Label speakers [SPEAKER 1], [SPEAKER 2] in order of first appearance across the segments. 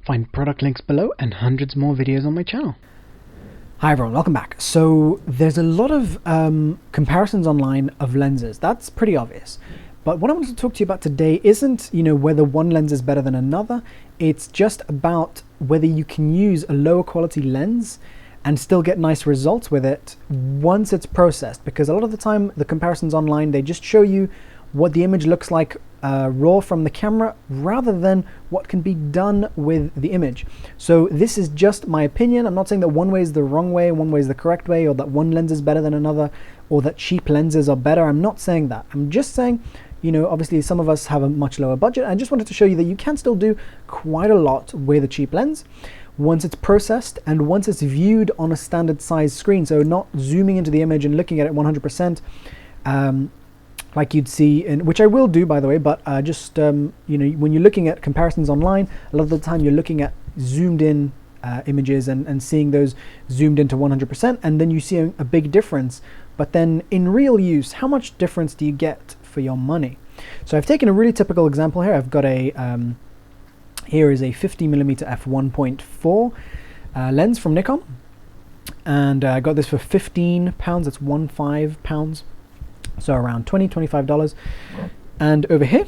[SPEAKER 1] Find product links below and hundreds more videos on my channel.
[SPEAKER 2] Hi everyone, welcome back. So there's a lot of comparisons online of lenses. That's pretty obvious. But what I wanted to talk to you about today isn't, whether one lens is better than another. It's just about whether you can use a lower quality lens and still get nice results with it once it's processed. Because a lot of the time, the comparisons online, they just show you what the image looks like raw from the camera rather than what can be done with the image. So this is just my opinion. I'm not saying that one way is the wrong way, one way is the correct way, or that one lens is better than another, or that cheap lenses are better. I'm not saying that. I'm just saying, obviously some of us have a much lower budget. I just wanted to show you that you can still do quite a lot with a cheap lens once it's processed and once it's viewed on a standard size screen. So not zooming into the image and looking at it 100%. Like you'd see in, which I will do by the way, but when you're looking at comparisons online, a lot of the time you're looking at zoomed in images and seeing those zoomed into 100%, and then you see a big difference. But then in real use, how much difference do you get for your money? So I've taken a really typical example here. I've got here is a 50mm f1.4 lens from Nikon, and I got this for £15. That's £15. So around $25. And over here,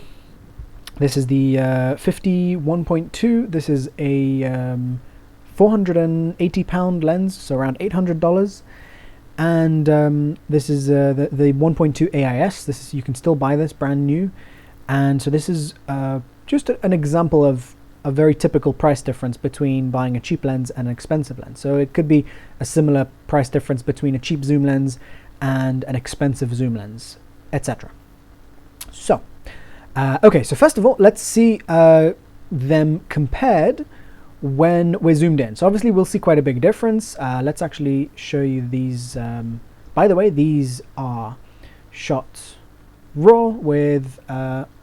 [SPEAKER 2] this is the 51.2. This is a £480 lens, so around $800. And this is the 1.2 AIS. This is, you can still buy this brand new. And so this is just an example of a very typical price difference between buying a cheap lens and an expensive lens. So it could be a similar price difference between a cheap zoom lens and an expensive zoom lens, etc. So, okay, so first of all, let's see them compared when we're zoomed in. So obviously we'll see quite a big difference. Let's actually show you these. By the way, these are shot raw with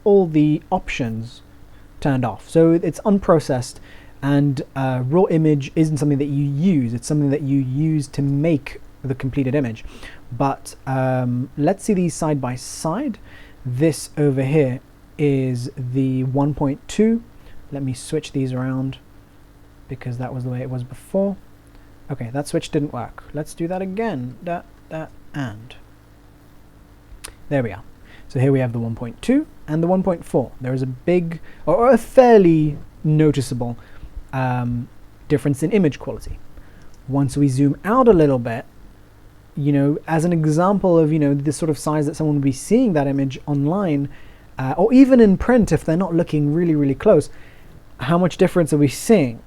[SPEAKER 2] all the options turned off. So it's unprocessed, and raw image isn't something that you use. It's something that you use to make the completed image. But let's see these side by side. This over here is the 1.2. Let me switch these around because that was the way it was before. Okay, that switch didn't work. Let's do that again. And there we are. So here we have the 1.2 and the 1.4. There is a big, or a fairly noticeable difference in image quality. Once we zoom out a little bit, as an example of, the sort of size that someone would be seeing that image online, or even in print if they're not looking really, really close, how much difference are we seeing?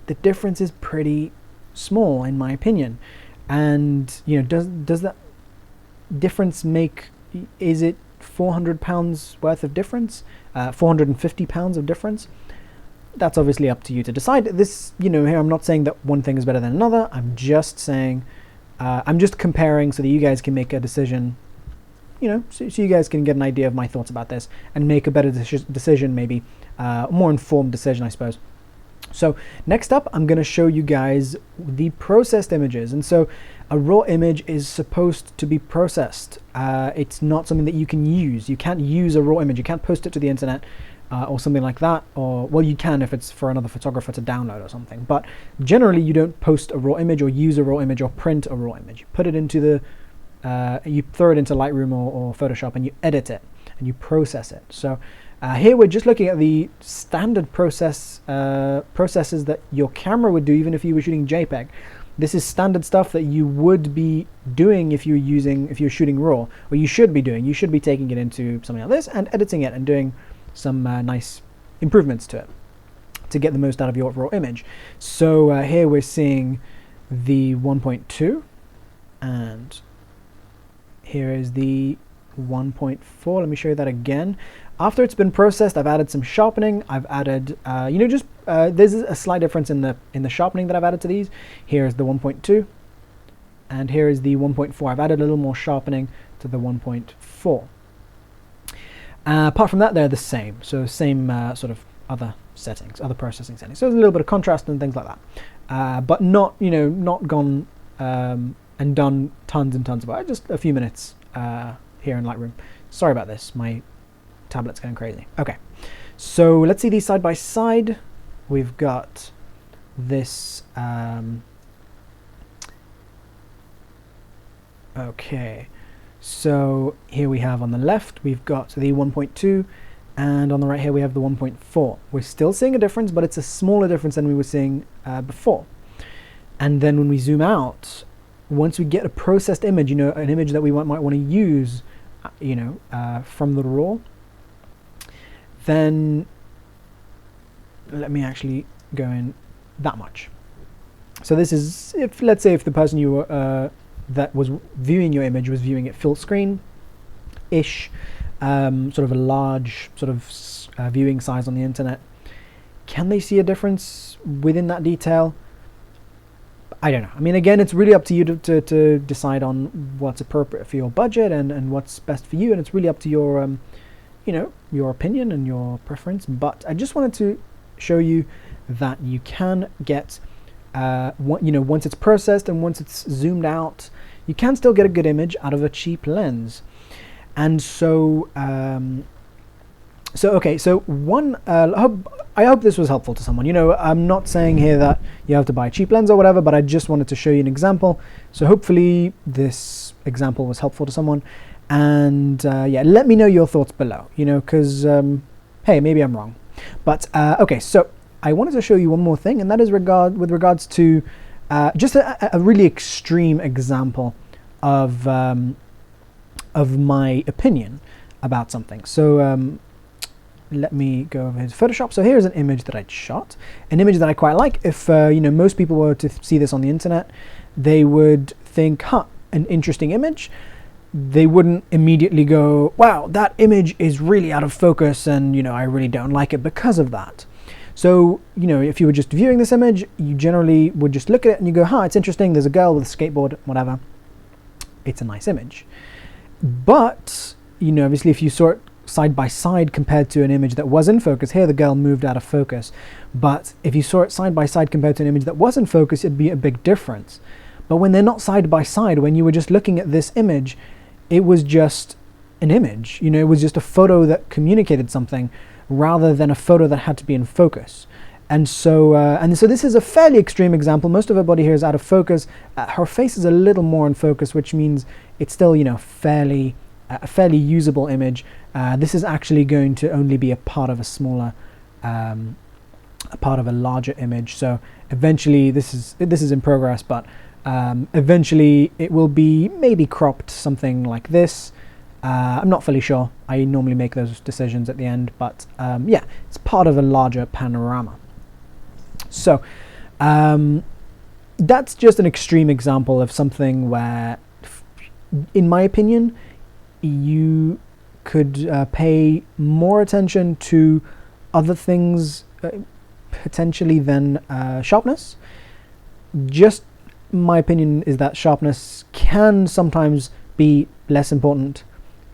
[SPEAKER 2] The difference is pretty small, in my opinion. And, does that difference make, is it £400 worth of difference? £450 of difference? That's obviously up to you to decide. This, here I'm not saying that one thing is better than another. I'm just saying, I'm just comparing so that you guys can make a decision, so you guys can get an idea of my thoughts about this and make a better decision, maybe a more informed decision, I suppose. So next up, I'm going to show you guys the processed images. And so a raw image is supposed to be processed. It's not something that you can use. You can't use a raw image. You can't post it to the internet or something like that. Or, well, you can if it's for another photographer to download or something. But generally, you don't post a raw image or use a raw image or print a raw image. You put it into you throw it into Lightroom or Photoshop and you edit it and you process it. So here we're just looking at the standard processes that your camera would do even if you were shooting JPEG. This is standard stuff that you would be doing if you're shooting raw, or you should be doing. You should be taking it into something like this and editing it and doing some nice improvements to it to get the most out of your raw image. So here we're seeing the 1.2, and here is the 1.4. Let me show you that again. After it's been processed, I've added some sharpening. I've added, there's a slight difference in the sharpening that I've added to these. Here's the 1.2, and here is the 1.4. I've added a little more sharpening to the 1.4. Apart from that, they're the same. So same sort of other settings, other processing settings. So there's a little bit of contrast and things like that, but not not gone and done tons and tons of it. Just a few minutes here in Lightroom. Sorry about this. My tablet's going crazy. Okay, so let's see these side by side. we've got this, okay, so here we have on the left, we've got the 1.2, and on the right here we have the 1.4. We're still seeing a difference, but it's a smaller difference than we were seeing before. And then when we zoom out, once we get a processed image, an image that we might want to use, from the raw, then let me actually go in that much. So this is, let's say if the person you were, that was viewing your image was viewing it full screen-ish, sort of a large sort of viewing size on the internet, can they see a difference within that detail? I don't know. I mean, again, it's really up to you to decide on what's appropriate for your budget and what's best for you, and it's really up to your your opinion and your preference. But I just wanted to show you that you can get once it's processed and once it's zoomed out, you can still get a good image out of a cheap lens. And so I hope this was helpful to someone. I'm not saying here that you have to buy a cheap lens or whatever, but I just wanted to show you an example. So hopefully this example was helpful to someone. And yeah, let me know your thoughts below, because hey, maybe I'm wrong. But okay, so I wanted to show you one more thing, and that is with regards to just a really extreme example of my opinion about something. So let me go over to Photoshop. So here's an image that I'd shot, an image that I quite like. If most people were to see this on the internet, they would think, an interesting image. They wouldn't immediately go, wow, that image is really out of focus, and I really don't like it because of that. So if you were just viewing this image, you generally would just look at it and you go, it's interesting, there's a girl with a skateboard, whatever, it's a nice image. But obviously if you saw it side by side compared to an image that was in focus, here the girl moved out of focus, but if you saw it side by side compared to an image that was in focus, it'd be a big difference. But when they're not side by side, when you were just looking at this image, it was just an image, it was just a photo that communicated something rather than a photo that had to be in focus. And so this is a fairly extreme example. Most of her body here is out of focus. Her face is a little more in focus, which means it's still, a fairly usable image. This is actually going to only be a part of a smaller, a part of a larger image. So eventually, this is in progress, but eventually it will be maybe cropped something like this. I'm not fully sure. I normally make those decisions at the end, but yeah, it's part of a larger panorama. So that's just an extreme example of something where, in my opinion, you could pay more attention to other things potentially than sharpness. Just my opinion is that sharpness can sometimes be less important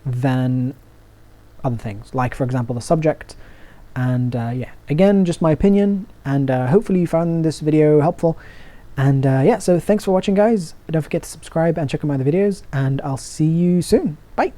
[SPEAKER 2] than other things, like for example the subject. And yeah, again, just my opinion, and hopefully you found this video helpful. And yeah, so thanks for watching, guys. Don't forget to subscribe and check out my other videos, and I'll see you soon. Bye.